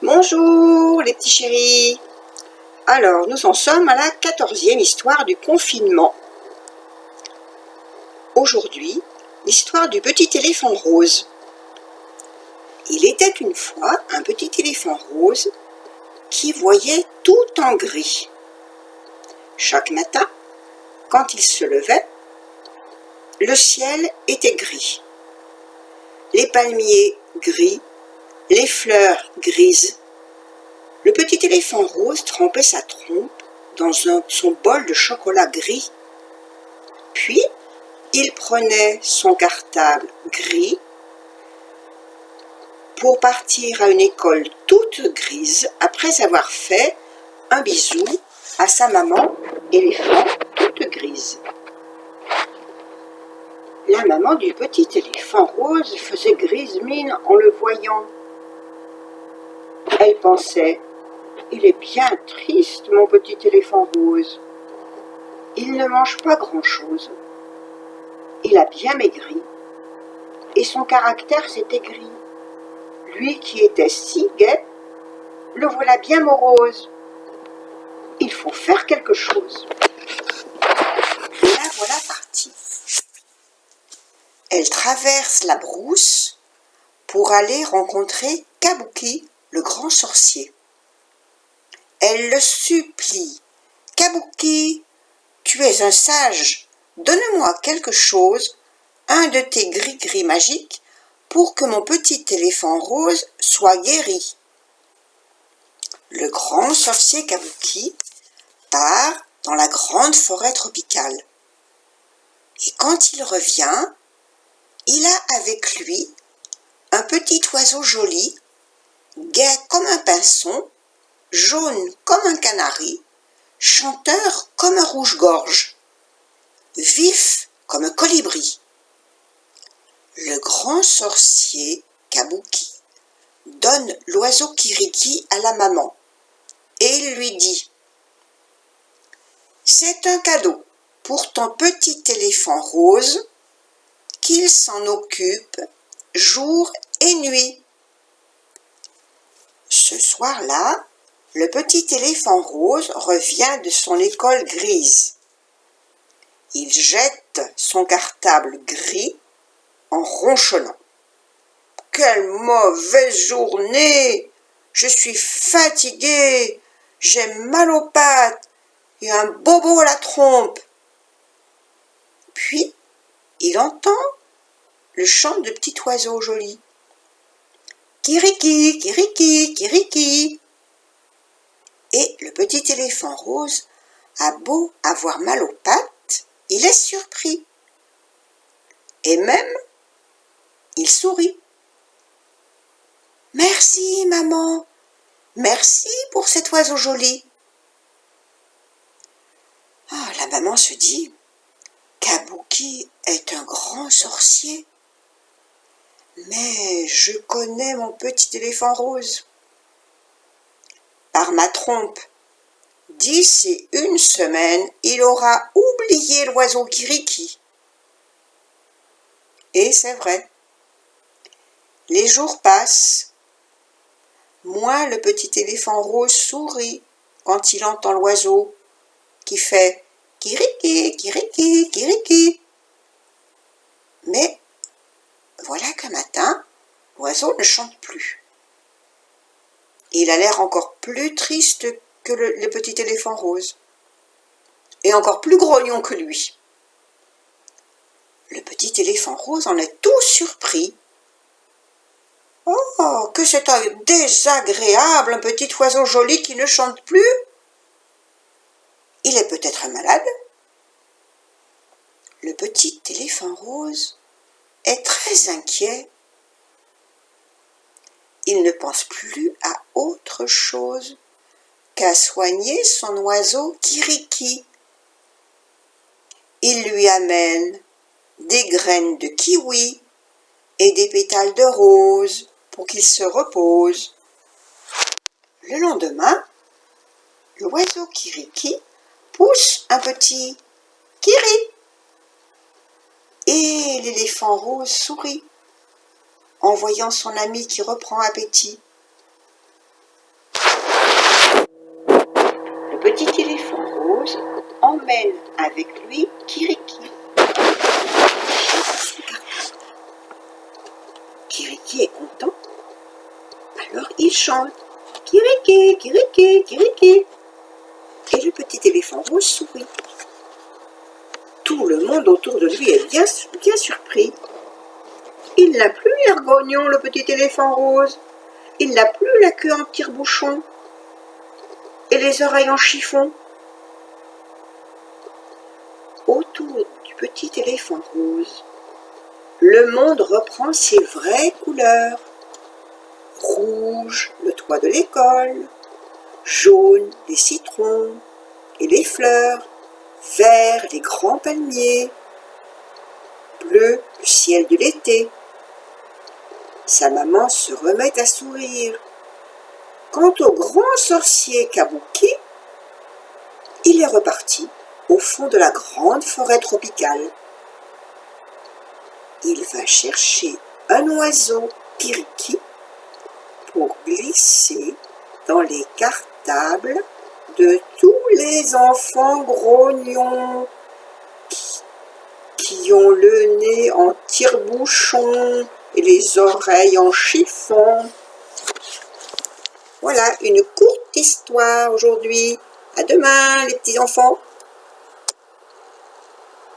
Bonjour les petits chéris. Alors nous en sommes à la 14e histoire du confinement. Aujourd'hui, l'histoire du petit éléphant rose. Il était une fois un petit éléphant rose qui voyait tout en gris. Chaque matin, quand il se levait, le ciel était gris. Les palmiers gris, les fleurs grises. Le petit éléphant rose trempait sa trompe dans son bol de chocolat gris. Puis, il prenait son cartable gris pour partir à une école toute grise après avoir fait un bisou à sa maman éléphant toute grise. La maman du petit éléphant rose faisait grise mine en le voyant. Elle pensait: il est bien triste, mon petit éléphant rose. Il ne mange pas grand-chose. Il a bien maigri, et son caractère s'est aigri. Lui qui était si gai, le voilà bien morose. Il faut faire quelque chose. La voilà partie. Elle traverse la brousse pour aller rencontrer Kabuki, le grand sorcier. Elle le supplie: Kabuki, tu es un sage, donne-moi quelque chose, un de tes gris-gris magiques, pour que mon petit éléphant rose soit guéri. Le grand sorcier Kabuki part dans la grande forêt tropicale. Et quand il revient, il a avec lui un petit oiseau joli, gai comme un pinson, jaune comme un canari, chanteur comme un rouge-gorge, vif comme un colibri. Le grand sorcier Kabuki donne l'oiseau Kiriki à la maman et il lui dit: c'est un cadeau pour ton petit éléphant rose, qu'il s'en occupe jour et nuit. Ce soir-là, le petit éléphant rose revient de son école grise. Il jette son cartable gris en ronchonnant: quelle mauvaise journée! Je suis fatigué, j'ai mal aux pattes et un bobo à la trompe. Puis, il entend le chant de petit oiseau joli. Kiriki, kiriki, kiriki. Et le petit éléphant rose a beau avoir mal aux pattes, il est surpris. Et même, il sourit. Merci, maman. Merci pour cet oiseau joli. Ah, la maman se dit: Kabuki est un grand sorcier. Mais je connais mon petit éléphant rose. Par ma trompe, d'ici une semaine, il aura oublié l'oiseau Kiriki. Et c'est vrai. Les jours passent. Moi, le petit éléphant rose sourit quand il entend l'oiseau qui fait Kiriki, Kiriki, Kiriki. Mais voilà qu'un matin, l'oiseau ne chante plus. Il a l'air encore plus triste que le petit éléphant rose, et encore plus grognon que lui. Le petit éléphant rose en est tout surpris. Oh, que c'est désagréable, un petit oiseau joli qui ne chante plus. Il est peut-être malade. Le petit éléphant rose est très inquiet. Il ne pense plus à autre chose qu'à soigner son oiseau Kiriki. Il lui amène des graines de kiwi et des pétales de rose pour qu'il se repose. Le lendemain, l'oiseau Kiriki pousse un petit Kiri. Et l'éléphant rose sourit en voyant son ami qui reprend appétit. Le petit éléphant rose emmène avec lui Kiriki. Kiriki est content, alors il chante « Kiriki, Kiriki, Kiriki » et le petit éléphant rose sourit. Tout le monde autour de lui est bien surpris. Il n'a plus l'air grognon, le petit éléphant rose. Il n'a plus la queue en tire-bouchon et les oreilles en chiffon. Autour du petit éléphant rose, le monde reprend ses vraies couleurs. Rouge, le toit de l'école, jaune, les citrons et les fleurs, vert, les grands palmiers, bleu, le ciel de l'été. Sa maman se remet à sourire. Quant au grand sorcier Kabuki, il est reparti au fond de la grande forêt tropicale. Il va chercher un oiseau Kiriki pour glisser dans les cartables de tous les enfants grognons qui ont le nez en tire-bouchon et les oreilles en chiffon. Voilà une courte histoire aujourd'hui. À demain les petits enfants.